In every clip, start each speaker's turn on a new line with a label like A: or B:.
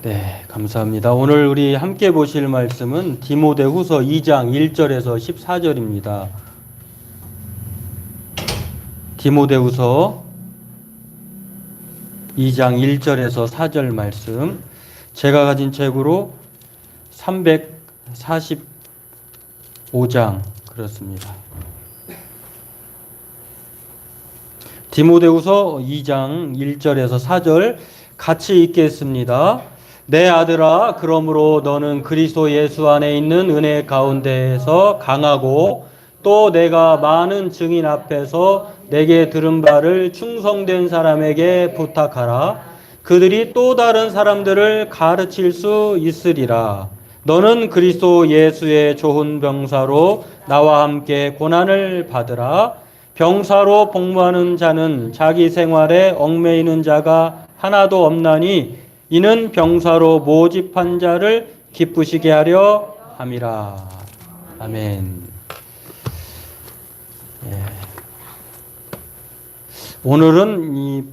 A: 네, 감사합니다. 오늘 우리 함께 보실 말씀은 디모데후서 2장 1절에서 14절입니다. 디모데후서 2장 1절에서 4절 말씀. 제가 가진 책으로 345장 그렇습니다. 디모데후서 2장 1절에서 4절 같이 읽겠습니다. 내 아들아, 그러므로 너는 그리스도 예수 안에 있는 은혜 가운데에서 강하고 또 내가 많은 증인 앞에서 내게 들은 바를 충성된 사람에게 부탁하라. 그들이 또 다른 사람들을 가르칠 수 있으리라. 너는 그리스도 예수의 좋은 병사로 나와 함께 고난을 받으라. 병사로 복무하는 자는 자기 생활에 얽매이는 자가 하나도 없나니 이는 병사로 모집한 자를 기쁘시게 하려 함이라. 아멘. 예. 오늘은 이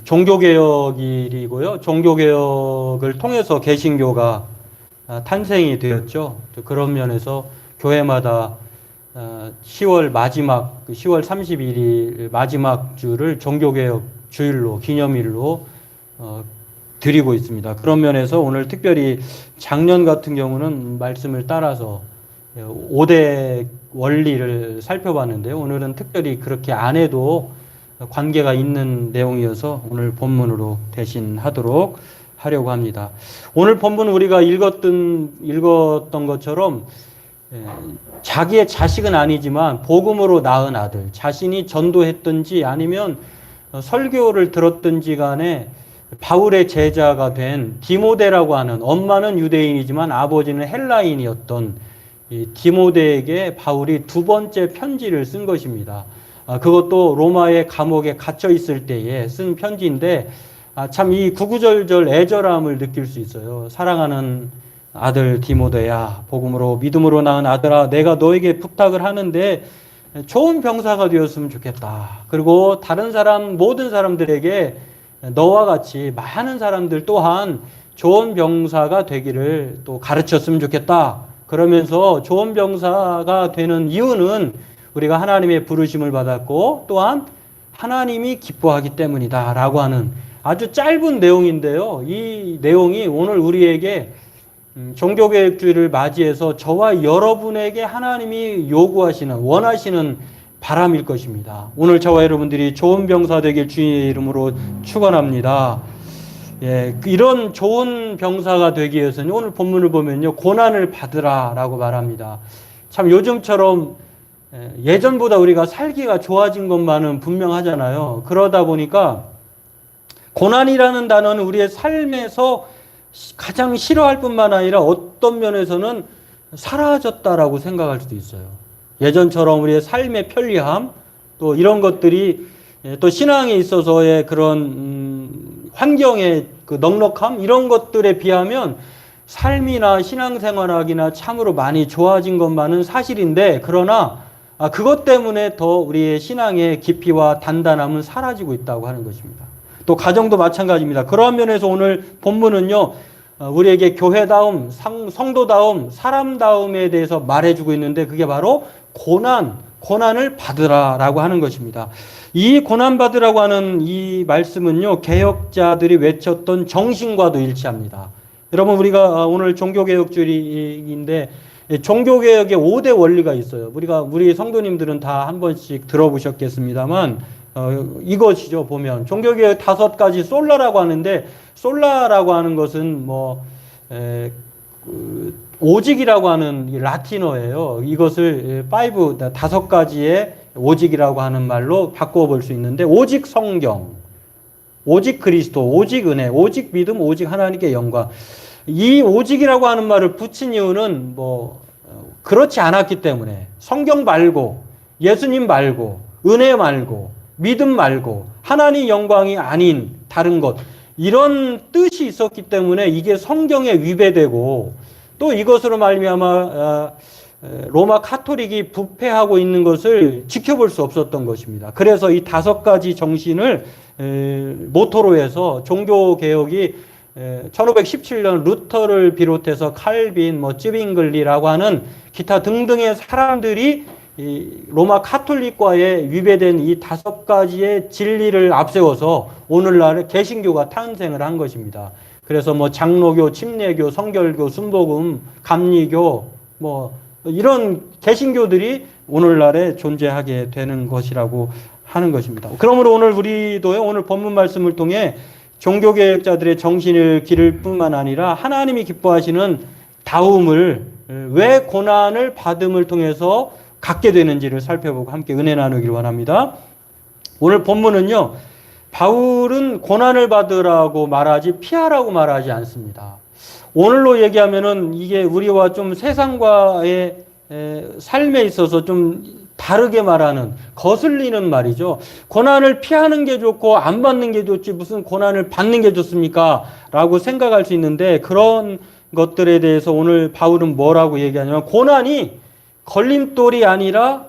A: 종교개혁일이고요. 종교개혁을 통해서 개신교가 탄생이 되었죠. 그런 면에서 교회마다 10월 31일 마지막 주를 종교개혁 주일로 기념일로 드리고 있습니다. 그런 면에서 오늘 특별히 작년 같은 경우는 말씀을 따라서 5대 원리를 살펴봤는데요. 오늘은 특별히 그렇게 안 해도 관계가 있는 내용이어서 오늘 본문으로 대신하도록 하려고 합니다. 오늘 본문 우리가 읽었던 것처럼 자기의 자식은 아니지만 복음으로 낳은 아들, 자신이 전도했든지 아니면 설교를 들었든지 간에 바울의 제자가 된 디모데라고 하는, 엄마는 유대인이지만 아버지는 헬라인이었던 이 디모데에게 바울이 두 번째 편지를 쓴 것입니다. 그것도 로마의 감옥에 갇혀 있을 때에 쓴 편지인데 참 이 구구절절 애절함을 느낄 수 있어요. 사랑하는 아들 디모데야, 복음으로 믿음으로 낳은 아들아, 내가 너에게 부탁을 하는데 좋은 병사가 되었으면 좋겠다. 그리고 다른 사람, 모든 사람들에게 너와 같이 많은 사람들 또한 좋은 병사가 되기를 또 가르쳤으면 좋겠다. 그러면서 좋은 병사가 되는 이유는 우리가 하나님의 부르심을 받았고 또한 하나님이 기뻐하기 때문이다 라고 하는 아주 짧은 내용인데요. 이 내용이 오늘 우리에게 종교개혁주의를 맞이해서 저와 여러분에게 하나님이 요구하시는, 원하시는 바람일 것입니다. 오늘 저와 여러분들이 좋은 병사 되길 주의 이름으로 축원합니다. 예, 이런 좋은 병사가 되기 위해서는 오늘 본문을 보면요, 고난을 받으라라고 말합니다. 참 요즘처럼 예전보다 우리가 살기가 좋아진 것만은 분명하잖아요. 그러다 보니까 고난이라는 단어는 우리의 삶에서 가장 싫어할 뿐만 아니라 어떤 면에서는 사라졌다라고 생각할 수도 있어요. 예전처럼 우리의 삶의 편리함, 또 이런 것들이 또 신앙에 있어서의 그런 환경의 그 넉넉함, 이런 것들에 비하면 삶이나 신앙생활하기나 참으로 많이 좋아진 것만은 사실인데, 그러나 그것 때문에 더 우리의 신앙의 깊이와 단단함은 사라지고 있다고 하는 것입니다. 또 가정도 마찬가지입니다. 그러한 면에서 오늘 본문은요, 우리에게 교회다움, 성도다움, 사람다움에 대해서 말해주고 있는데 그게 바로 고난을 받으라라고 하는 것입니다. 이 고난받으라고 하는 이 말씀은요, 개혁자들이 외쳤던 정신과도 일치합니다. 여러분, 우리가 오늘 종교개혁주의인데 종교개혁의 5대 원리가 있어요. 우리 성도님들은 다 한 번씩 들어보셨겠습니다만 이것이죠. 보면 종교개혁 5가지 솔라라고 하는데, 솔라라고 하는 것은 오직이라고 하는 라틴어예요. 이것을 5가지의 오직이라고 하는 말로 바꾸어 볼 수 있는데, 오직 성경, 오직 그리스도, 오직 은혜, 오직 믿음, 오직 하나님께 영광. 이 오직이라고 하는 말을 붙인 이유는 그렇지 않았기 때문에, 성경 말고, 예수님 말고, 은혜 말고, 믿음 말고, 하나님 영광이 아닌 다른 것, 이런 뜻이 있었기 때문에 이게 성경에 위배되고, 또 이것으로 말미암아 로마 카톨릭이 부패하고 있는 것을 지켜볼 수 없었던 것입니다. 그래서 이 5가지 정신을 모토로 해서 종교개혁이 1517년 루터를 비롯해서 칼빈, 쯔빙글리라고 하는 기타 등등의 사람들이 이 로마 카톨릭과의 위배된 이 5가지의 진리를 앞세워서 오늘날 개신교가 탄생을 한 것입니다. 그래서 장로교, 침례교, 성결교, 순복음, 감리교 이런 개신교들이 오늘날에 존재하게 되는 것이라고 하는 것입니다. 그러므로 오늘 우리도 오늘 본문 말씀을 통해 종교개혁자들의 정신을 기를 뿐만 아니라 하나님이 기뻐하시는 다움을 왜 고난을 받음을 통해서 갖게 되는지를 살펴보고 함께 은혜 나누기를 원합니다. 오늘 본문은요, 바울은 고난을 받으라고 말하지 피하라고 말하지 않습니다. 오늘로 얘기하면은 이게 우리와 좀 세상과의 삶에 있어서 좀 다르게 말하는, 거슬리는 말이죠. 고난을 피하는 게 좋고 안 받는 게 좋지 무슨 고난을 받는 게 좋습니까? 라고 생각할 수 있는데, 그런 것들에 대해서 오늘 바울은 뭐라고 얘기하냐면, 고난이 걸림돌이 아니라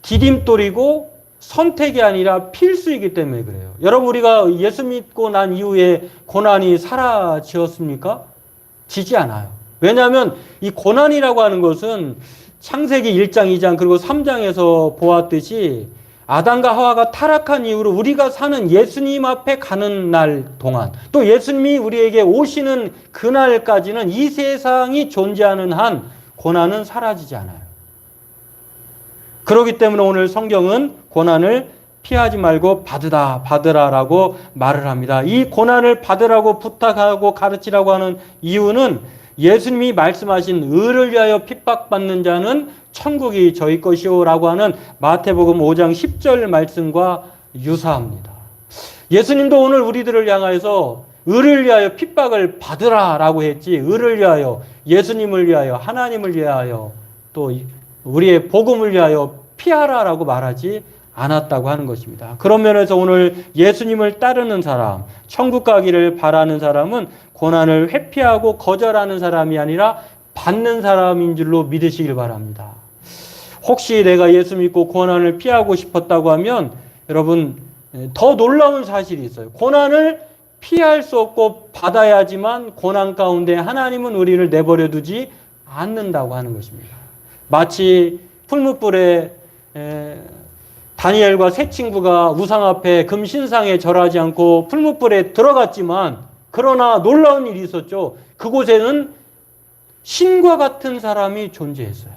A: 디딤돌이고 선택이 아니라 필수이기 때문에 그래요. 여러분, 우리가 예수 믿고 난 이후에 고난이 사라지었습니까? 지지 않아요. 왜냐하면 이 고난이라고 하는 것은 창세기 1장, 2장 그리고 3장에서 보았듯이 아담과 하와가 타락한 이후로 우리가 사는 예수님 앞에 가는 날 동안, 또 예수님이 우리에게 오시는 그날까지는 이 세상이 존재하는 한 고난은 사라지지 않아요. 그렇기 때문에 오늘 성경은 고난을 피하지 말고 받으라라고 말을 합니다. 이 고난을 받으라고 부탁하고 가르치라고 하는 이유는 예수님이 말씀하신 의를 위하여 핍박받는 자는 천국이 저희 것이오라고 하는 마태복음 5장 10절 말씀과 유사합니다. 예수님도 오늘 우리들을 향하여서 의를 위하여 핍박을 받으라라고 했지, 의를 위하여, 예수님을 위하여, 하나님을 위하여, 또 우리의 복음을 위하여 피하라라고 말하지 않았다고 하는 것입니다. 그런 면에서 오늘 예수님을 따르는 사람, 천국 가기를 바라는 사람은 고난을 회피하고 거절하는 사람이 아니라 받는 사람인 줄로 믿으시길 바랍니다. 혹시 내가 예수 믿고 고난을 피하고 싶었다고 하면 여러분, 더 놀라운 사실이 있어요. 고난을 피할 수 없고 받아야지만 고난 가운데 하나님은 우리를 내버려 두지 않는다고 하는 것입니다. 마치 풀무불에 다니엘과 세 친구가 우상 앞에 금신상에 절하지 않고 풀무불에 들어갔지만, 그러나 놀라운 일이 있었죠. 그곳에는 신과 같은 사람이 존재했어요.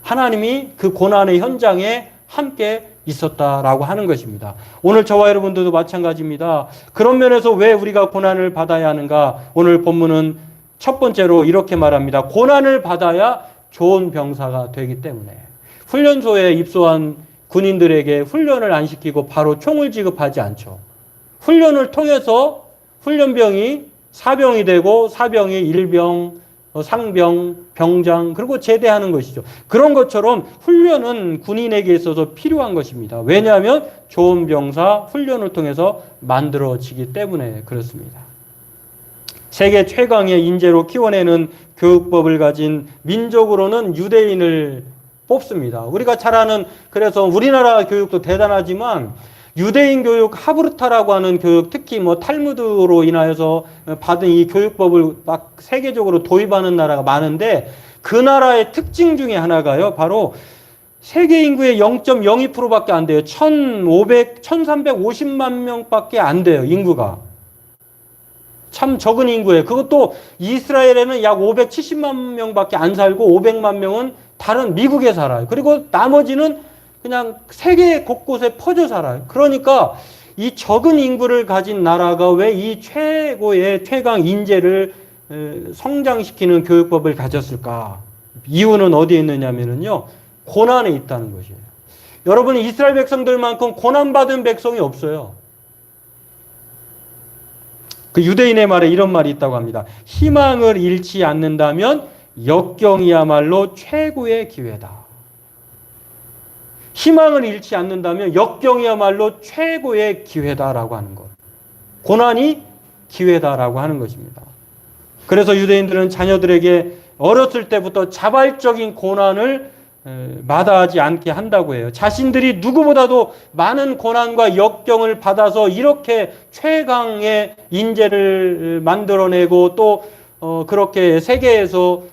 A: 하나님이 그 고난의 현장에 함께 있었다라고 하는 것입니다. 오늘 저와 여러분들도 마찬가지입니다. 그런 면에서 왜 우리가 고난을 받아야 하는가? 오늘 본문은 첫 번째로 이렇게 말합니다. 고난을 받아야 좋은 병사가 되기 때문에. 훈련소에 입소한 군인들에게 훈련을 안 시키고 바로 총을 지급하지 않죠. 훈련을 통해서 훈련병이 사병이 되고 사병이 일병, 상병, 병장, 그리고 제대하는 것이죠. 그런 것처럼 훈련은 군인에게 있어서 필요한 것입니다. 왜냐하면 좋은 병사 훈련을 통해서 만들어지기 때문에 그렇습니다. 세계 최강의 인재로 키워내는 교육법을 가진 민족으로는 유대인을 뽑습니다. 우리가 잘 아는, 그래서 우리나라 교육도 대단하지만 유대인 교육, 하브르타라고 하는 교육, 특히 탈무드로 인하여서 받은 이 교육법을 막 세계적으로 도입하는 나라가 많은데, 그 나라의 특징 중에 하나가요, 바로 세계 인구의 0.02%밖에 안 돼요. 1350만 명밖에 안 돼요, 인구가. 참 적은 인구예요. 그것도 이스라엘에는 약 570만 명밖에 안 살고 500만 명은 다른 미국에 살아요. 그리고 나머지는 그냥 세계 곳곳에 퍼져 살아요. 그러니까 이 적은 인구를 가진 나라가 왜 이 최고의 최강 인재를 성장시키는 교육법을 가졌을까? 이유는 어디에 있느냐면요, 고난에 있다는 것이에요. 여러분, 이스라엘 백성들만큼 고난받은 백성이 없어요. 그 유대인의 말에 이런 말이 있다고 합니다. 희망을 잃지 않는다면 역경이야말로 최고의 기회다. 희망을 잃지 않는다면 역경이야말로 최고의 기회다라고 하는 것. 고난이 기회다라고 하는 것입니다. 그래서 유대인들은 자녀들에게 어렸을 때부터 자발적인 고난을 마다하지 않게 한다고 해요. 자신들이 누구보다도 많은 고난과 역경을 받아서 이렇게 최강의 인재를 만들어내고 또 그렇게 세계에서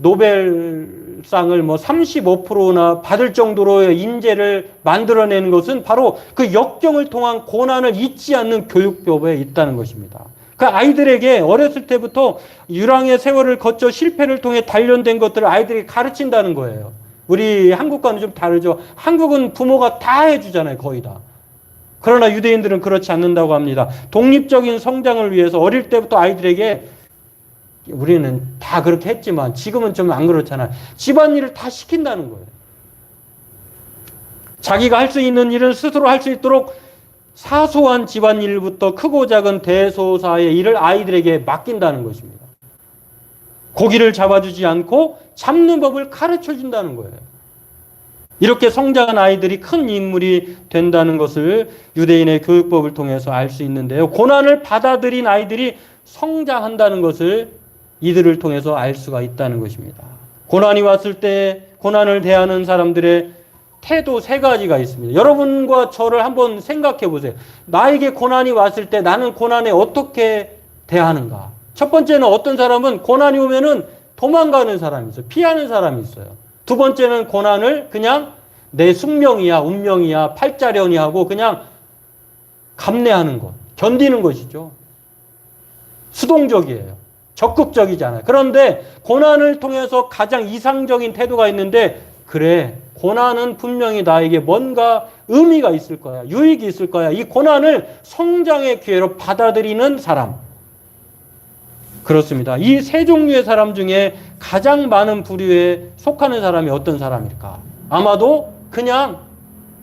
A: 노벨상을 뭐 35%나 받을 정도로의 인재를 만들어내는 것은 바로 그 역경을 통한 고난을 잊지 않는 교육법에 있다는 것입니다. 그 아이들에게 어렸을 때부터 유랑의 세월을 거쳐 실패를 통해 단련된 것들을 아이들에게 가르친다는 거예요. 우리 한국과는 좀 다르죠. 한국은 부모가 다 해주잖아요. 거의 다. 그러나 유대인들은 그렇지 않는다고 합니다. 독립적인 성장을 위해서 어릴 때부터 아이들에게 우리는 다 그렇게 했지만 지금은 좀 안 그렇잖아요. 집안일을 다 시킨다는 거예요. 자기가 할 수 있는 일은 스스로 할 수 있도록 사소한 집안일부터 크고 작은 대소사의 일을 아이들에게 맡긴다는 것입니다. 고기를 잡아주지 않고 잡는 법을 가르쳐 준다는 거예요. 이렇게 성장한 아이들이 큰 인물이 된다는 것을 유대인의 교육법을 통해서 알 수 있는데요. 고난을 받아들인 아이들이 성장한다는 것을 이들을 통해서 알 수가 있다는 것입니다. 고난이 왔을 때 고난을 대하는 사람들의 태도 세 가지가 있습니다. 여러분과 저를 한번 생각해 보세요. 나에게 고난이 왔을 때 나는 고난에 어떻게 대하는가? 첫 번째는 어떤 사람은 고난이 오면은 도망가는 사람이 있어요. 피하는 사람이 있어요. 두 번째는 고난을 그냥 내 숙명이야, 운명이야, 팔자련이 하고 그냥 감내하는 것, 견디는 것이죠. 수동적이에요. 적극적이지 않아요. 그런데 고난을 통해서 가장 이상적인 태도가 있는데, 그래, 고난은 분명히 나에게 뭔가 의미가 있을 거야. 유익이 있을 거야. 이 고난을 성장의 기회로 받아들이는 사람. 그렇습니다. 이 세 종류의 사람 중에 가장 많은 부류에 속하는 사람이 어떤 사람일까? 아마도 그냥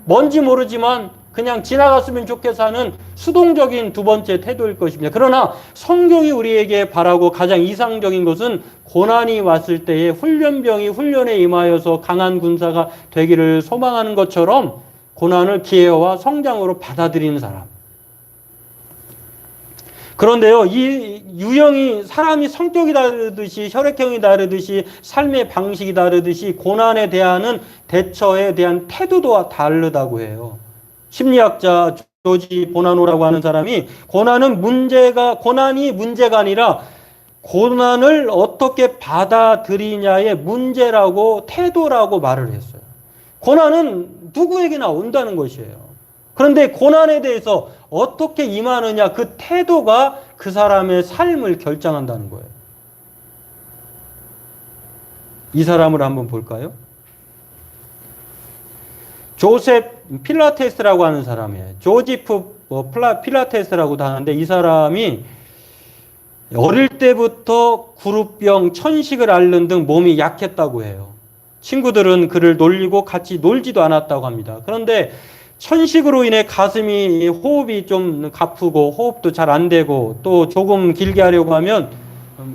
A: 뭔지 모르지만 그냥 지나갔으면 좋겠어 하는 수동적인 두 번째 태도일 것입니다. 그러나 성경이 우리에게 바라고 가장 이상적인 것은 고난이 왔을 때에 훈련병이 훈련에 임하여서 강한 군사가 되기를 소망하는 것처럼 고난을 기회와 성장으로 받아들이는 사람. 그런데요, 이 유형이 사람이 성격이 다르듯이 혈액형이 다르듯이 삶의 방식이 다르듯이 고난에 대한 대처에 대한 태도도 다르다고 해요. 심리학자 조지 보나노라고 하는 사람이 고난이 문제가 아니라 고난을 어떻게 받아들이냐의 문제라고 태도라고 말을 했어요. 고난은 누구에게나 온다는 것이에요. 그런데 고난에 대해서 어떻게 임하느냐, 그 태도가 그 사람의 삶을 결정한다는 거예요. 이 사람을 한번 볼까요? 조셉 필라테스라고 하는 사람이에요. 조지프 필라테스라고도 하는데, 이 사람이 어릴 때부터 구루병, 천식을 앓는 등 몸이 약했다고 해요. 친구들은 그를 놀리고 같이 놀지도 않았다고 합니다. 그런데 천식으로 인해 가슴이 호흡이 좀 가쁘고 호흡도 잘 안 되고 또 조금 길게 하려고 하면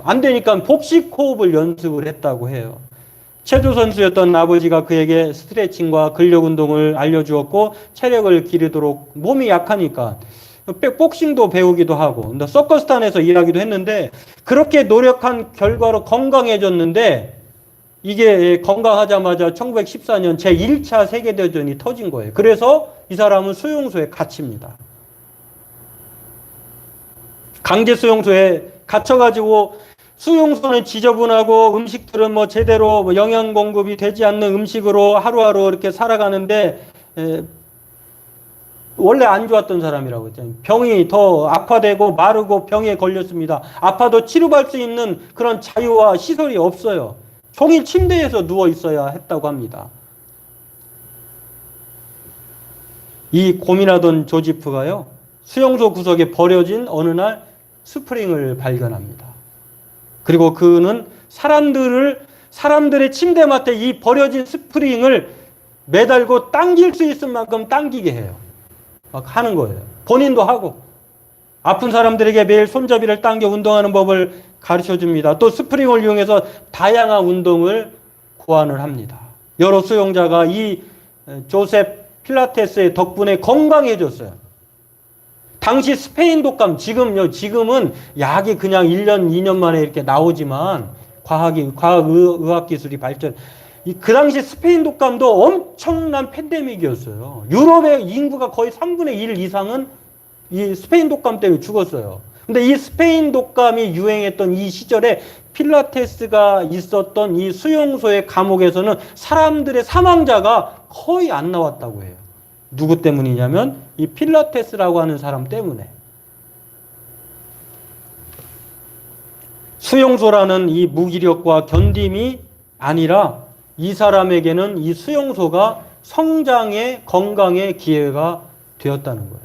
A: 안 되니까 복식 호흡을 연습을 했다고 해요. 체조 선수였던 아버지가 그에게 스트레칭과 근력 운동을 알려주었고 체력을 기르도록, 몸이 약하니까 복싱도 배우기도 하고 서커스단에서 일하기도 했는데, 그렇게 노력한 결과로 건강해졌는데 이게 건강하자마자 1914년 제1차 세계대전이 터진 거예요. 그래서 이 사람은 수용소에 갇힙니다. 강제 수용소에 갇혀가지고 수용소는 지저분하고 음식들은 뭐 제대로 영양 공급이 되지 않는 음식으로 하루하루 이렇게 살아가는데, 원래 안 좋았던 사람이라고 했잖아요. 병이 더 악화되고 마르고 병에 걸렸습니다. 아파도 치료받을 수 있는 그런 자유와 시설이 없어요. 종일 침대에서 누워 있어야 했다고 합니다. 이 고민하던 조지프가요, 수용소 구석에 버려진 어느 날 스프링을 발견합니다. 그리고 그는 사람들의 침대맡에 이 버려진 스프링을 매달고 당길 수 있을 만큼 당기게 해요. 막 하는 거예요. 본인도 하고. 아픈 사람들에게 매일 손잡이를 당겨 운동하는 법을 가르쳐 줍니다. 또 스프링을 이용해서 다양한 운동을 고안을 합니다. 여러 수용자가 이 조셉 필라테스의 덕분에 건강해졌어요. 당시 스페인 독감, 지금은 약이 그냥 1년, 2년 만에 이렇게 나오지만 과학의학 기술이 발전, 그 당시 스페인 독감도 엄청난 팬데믹이었어요. 유럽의 인구가 거의 3분의 1 이상은 이 스페인 독감 때문에 죽었어요. 근데 이 스페인 독감이 유행했던 이 시절에 필라테스가 있었던 이 수용소의 감옥에서는 사람들의 사망자가 거의 안 나왔다고 해요. 누구 때문이냐면 이 필라테스라고 하는 사람 때문에. 수용소라는 이 무기력과 견딤이 아니라 이 사람에게는 이 수용소가 성장의 건강의 기회가 되었다는 거예요.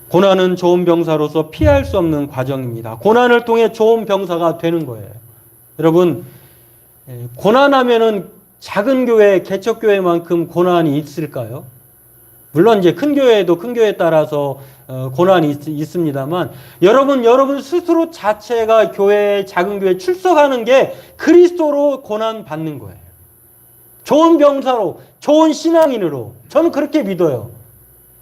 A: 고난은 좋은 병사로서 피할 수 없는 과정입니다. 고난을 통해 좋은 병사가 되는 거예요. 여러분, 고난하면은 작은 교회, 개척교회만큼 고난이 있을까요? 물론 이제 큰 교회도 큰 교회에 따라서 고난이 있습니다만 여러분 스스로 자체가 교회, 작은 교회 출석하는 게 그리스도로 고난 받는 거예요. 좋은 병사로, 좋은 신앙인으로 저는 그렇게 믿어요.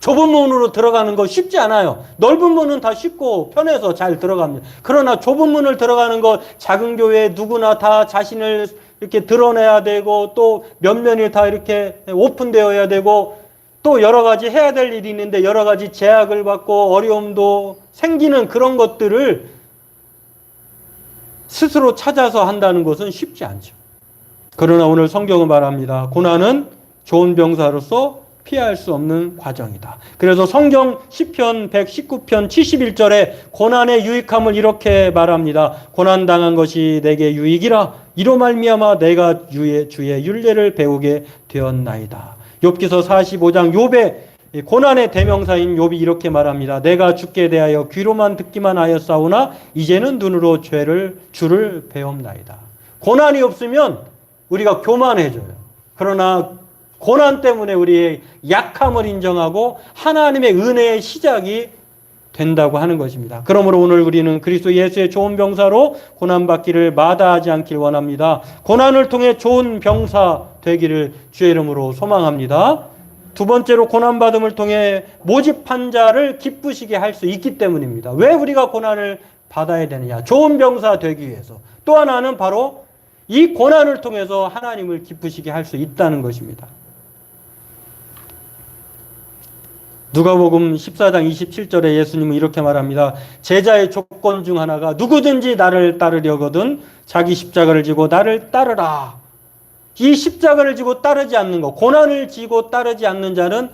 A: 좁은 문으로 들어가는 거 쉽지 않아요. 넓은 문은 다 쉽고 편해서 잘 들어갑니다. 그러나 좁은 문을 들어가는 거 작은 교회 누구나 다 자신을 이렇게 드러내야 되고 또 면면이 다 이렇게 오픈되어야 되고 또 여러 가지 해야 될 일이 있는데 여러 가지 제약을 받고 어려움도 생기는 그런 것들을 스스로 찾아서 한다는 것은 쉽지 않죠. 그러나 오늘 성경은 말합니다. 고난은 좋은 병사로서 피할 수 없는 과정이다. 그래서 성경 시편 119편 71절에 고난의 유익함을 이렇게 말합니다. 고난당한 것이 내게 유익이라 이로 말미암아 내가 주의 율례를 배우게 되었나이다. 욥기서 45장 욥의 고난의 대명사인 욥이 이렇게 말합니다. 내가 주께 대하여 귀로만 듣기만 하였사오나 이제는 눈으로 주를 배웁나이다. 고난이 없으면 우리가 교만해져요. 그러나 고난 때문에 우리의 약함을 인정하고 하나님의 은혜의 시작이 된다고 하는 것입니다. 그러므로 오늘 우리는 그리스도 예수의 좋은 병사로 고난받기를 마다하지 않길 원합니다. 고난을 통해 좋은 병사 되기를 주의 이름으로 소망합니다. 두 번째로 고난받음을 통해 모집한 자를 기쁘시게 할 수 있기 때문입니다. 왜 우리가 고난을 받아야 되느냐? 좋은 병사 되기 위해서. 또 하나는 바로 이 고난을 통해서 하나님을 기쁘시게 할 수 있다는 것입니다. 누가복음 14장 27절에 예수님은 이렇게 말합니다. 제자의 조건 중 하나가 누구든지 나를 따르려거든 자기 십자가를 지고 나를 따르라. 이 십자가를 지고 따르지 않는 것, 고난을 지고 따르지 않는 자는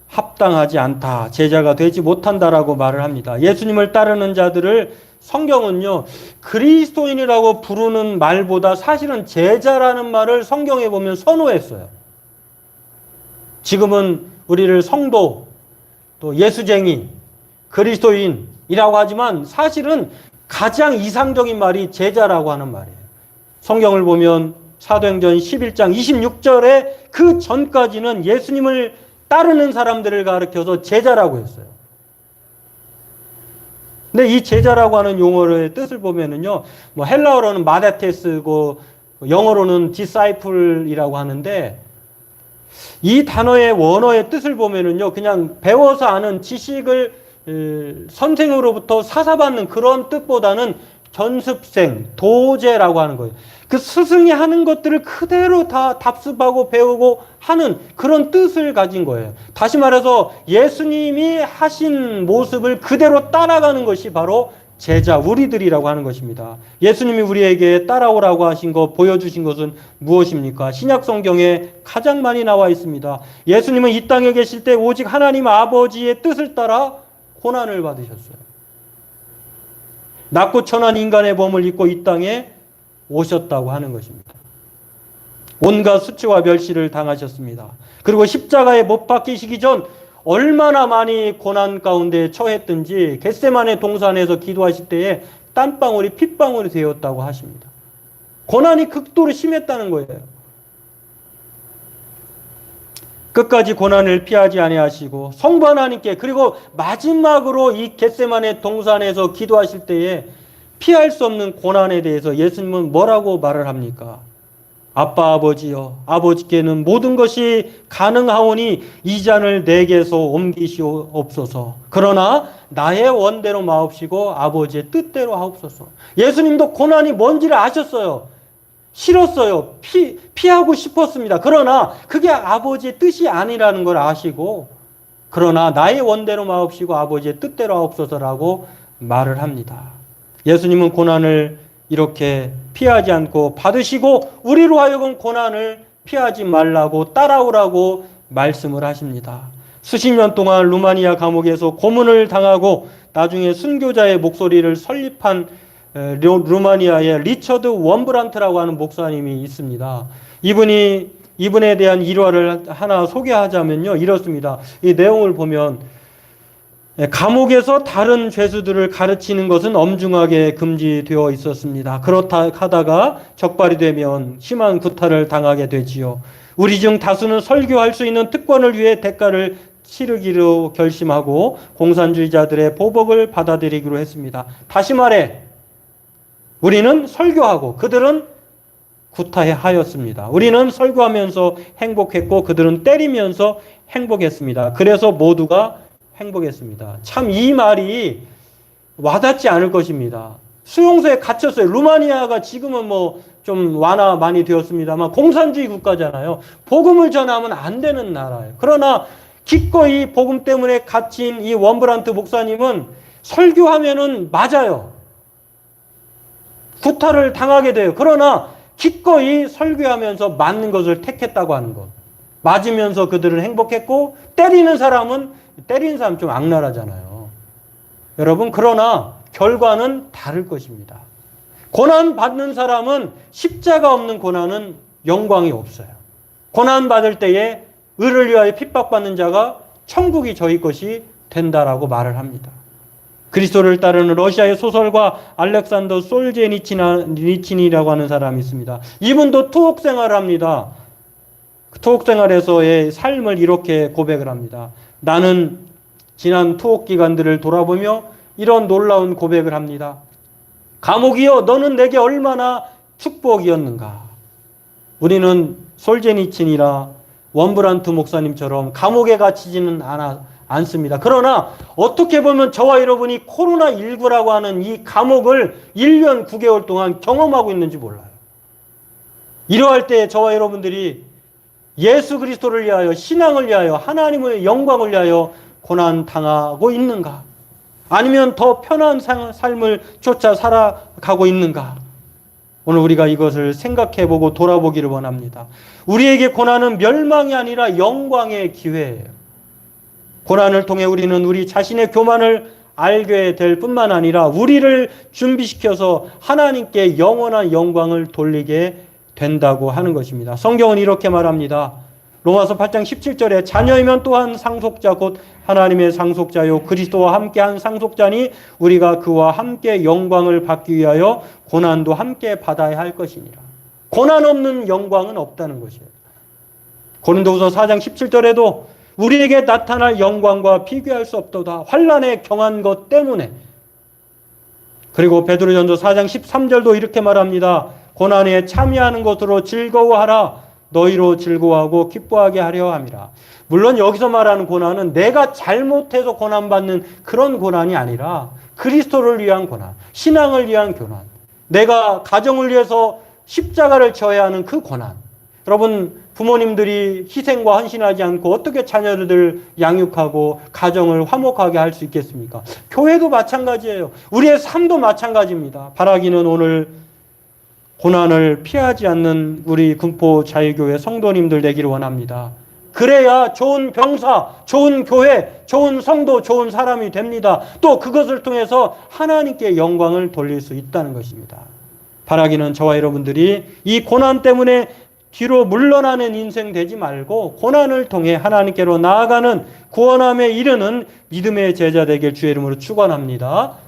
A: 합당하지 않다. 제자가 되지 못한다라고 말을 합니다. 예수님을 따르는 자들을 성경은요, 그리스도인이라고 부르는 말보다 사실은 제자라는 말을 성경에 보면 선호했어요. 지금은 우리를 성도, 또 예수쟁이, 그리스도인이라고 하지만 사실은 가장 이상적인 말이 제자라고 하는 말이에요. 성경을 보면 사도행전 11장 26절에 그 전까지는 예수님을 따르는 사람들을 가리켜서 제자라고 했어요. 근데 이 제자라고 하는 용어의 뜻을 보면은요, 뭐 헬라어로는 마데테스고 영어로는 disciple이라고 하는데 이 단어의 원어의 뜻을 보면은요, 그냥 배워서 아는 지식을 선생으로부터 사사받는 그런 뜻보다는 견습생, 도제라고 하는 거예요. 그 스승이 하는 것들을 그대로 다 답습하고 배우고 하는 그런 뜻을 가진 거예요. 다시 말해서 예수님이 하신 모습을 그대로 따라가는 것이 바로 제자, 우리들이라고 하는 것입니다. 예수님이 우리에게 따라오라고 하신 것, 보여주신 것은 무엇입니까? 신약 성경에 가장 많이 나와 있습니다. 예수님은 이 땅에 계실 때 오직 하나님 아버지의 뜻을 따라 고난을 받으셨어요. 낮고 천한 인간의 범을 입고 이 땅에 오셨다고 하는 것입니다. 온갖 수치와 멸시를 당하셨습니다. 그리고 십자가에 못 박히시기 전 얼마나 많이 고난 가운데 처했든지 겟세마네 동산에서 기도하실 때에 땀방울이 핏방울이 되었다고 하십니다. 고난이 극도로 심했다는 거예요. 끝까지 고난을 피하지 아니하시고 성부 하나님께, 그리고 마지막으로 이 겟세마네 동산에서 기도하실 때에 피할 수 없는 고난에 대해서 예수님은 뭐라고 말을 합니까? 아빠 아버지여, 아버지께는 모든 것이 가능하오니 이 잔을 내게서 옮기시옵소서. 그러나 나의 원대로 마옵시고 아버지의 뜻대로 하옵소서. 예수님도 고난이 뭔지를 아셨어요. 싫었어요. 피하고 싶었습니다. 그러나 그게 아버지의 뜻이 아니라는 걸 아시고, 그러나 나의 원대로 마옵시고 아버지의 뜻대로 하옵소서라고 말을 합니다. 예수님은 고난을 이렇게 피하지 않고 받으시고 우리로 하여금 고난을 피하지 말라고 따라오라고 말씀을 하십니다. 수십 년 동안 루마니아 감옥에서 고문을 당하고 나중에 순교자의 목소리를 설립한 루마니아의 리처드 원브란트라고 하는 목사님이 있습니다. 이분에 대한 일화를 하나 소개하자면요, 이렇습니다. 이 내용을 보면 감옥에서 다른 죄수들을 가르치는 것은 엄중하게 금지되어 있었습니다. 그렇다 하다가 적발이 되면 심한 구타를 당하게 되지요. 우리 중 다수는 설교할 수 있는 특권을 위해 대가를 치르기로 결심하고 공산주의자들의 보복을 받아들이기로 했습니다. 다시 말해 우리는 설교하고 그들은 구타하였습니다. 우리는 설교하면서 행복했고 그들은 때리면서 행복했습니다. 그래서 모두가 행복했습니다. 참 이 말이 와닿지 않을 것입니다. 수용소에 갇혔어요. 루마니아가 지금은 뭐 좀 완화 많이 되었습니다만 공산주의 국가잖아요. 복음을 전하면 안 되는 나라예요. 그러나 기꺼이 복음 때문에 갇힌 이 원브란트 목사님은 설교하면은 맞아요. 구타를 당하게 돼요. 그러나 기꺼이 설교하면서 맞는 것을 택했다고 하는 것. 맞으면서 그들은 행복했고 때리는 사람 좀 악랄하잖아요. 여러분, 그러나 결과는 다를 것입니다. 고난 받는 사람은 십자가 없는 고난은 영광이 없어요. 고난 받을 때에 의를 위하여 핍박받는 자가 천국이 저희 것이 된다라고 말을 합니다. 그리스도를 따르는 러시아의 소설가 알렉산더 솔제니친이라고 하는 사람이 있습니다. 이분도 투옥 생활을 합니다. 투옥 생활에서의 삶을 이렇게 고백을 합니다. 나는 지난 투옥 기간들을 돌아보며 이런 놀라운 고백을 합니다. 감옥이여, 너는 내게 얼마나 축복이었는가. 우리는 솔제니친이라 원브란트 목사님처럼 감옥에 갇히지는 않습니다. 그러나 어떻게 보면 저와 여러분이 코로나19라고 하는 이 감옥을 1년 9개월 동안 경험하고 있는지 몰라요. 이러할 때 저와 여러분들이 예수 그리스도를 위하여, 신앙을 위하여, 하나님의 영광을 위하여 고난당하고 있는가? 아니면 더 편한 삶을 쫓아 살아가고 있는가? 오늘 우리가 이것을 생각해보고 돌아보기를 원합니다. 우리에게 고난은 멸망이 아니라 영광의 기회예요. 고난을 통해 우리는 우리 자신의 교만을 알게 될 뿐만 아니라 우리를 준비시켜서 하나님께 영원한 영광을 돌리게 된다고 하는 것입니다. 성경은 이렇게 말합니다. 로마서 8장 17절에 자녀이면 또한 상속자 곧 하나님의 상속자요 그리스도와 함께한 상속자니 우리가 그와 함께 영광을 받기 위하여 고난도 함께 받아야 할 것이니라. 고난 없는 영광은 없다는 것이에요. 고린도후서 4장 17절에도 우리에게 나타날 영광과 비교할 수 없도다. 환난에 경한 것 때문에. 그리고 베드로전서 4장 13절도 이렇게 말합니다. 고난에 참여하는 것으로 즐거워하라. 너희로 즐거워하고 기뻐하게 하려 함이라. 물론 여기서 말하는 고난은 내가 잘못해서 고난받는 그런 고난이 아니라 그리스도를 위한 고난, 신앙을 위한 고난, 내가 가정을 위해서 십자가를 져야 하는 그 고난. 여러분, 부모님들이 희생과 헌신하지 않고 어떻게 자녀들 양육하고 가정을 화목하게 할 수 있겠습니까? 교회도 마찬가지예요. 우리의 삶도 마찬가지입니다. 바라기는 오늘 고난을 피하지 않는 우리 군포 자유교회 성도님들 되기를 원합니다. 그래야 좋은 병사, 좋은 교회, 좋은 성도, 좋은 사람이 됩니다. 또 그것을 통해서 하나님께 영광을 돌릴 수 있다는 것입니다. 바라기는 저와 여러분들이 이 고난 때문에 뒤로 물러나는 인생 되지 말고 고난을 통해 하나님께로 나아가는 구원함에 이르는 믿음의 제자 되길 주의 이름으로 축원합니다.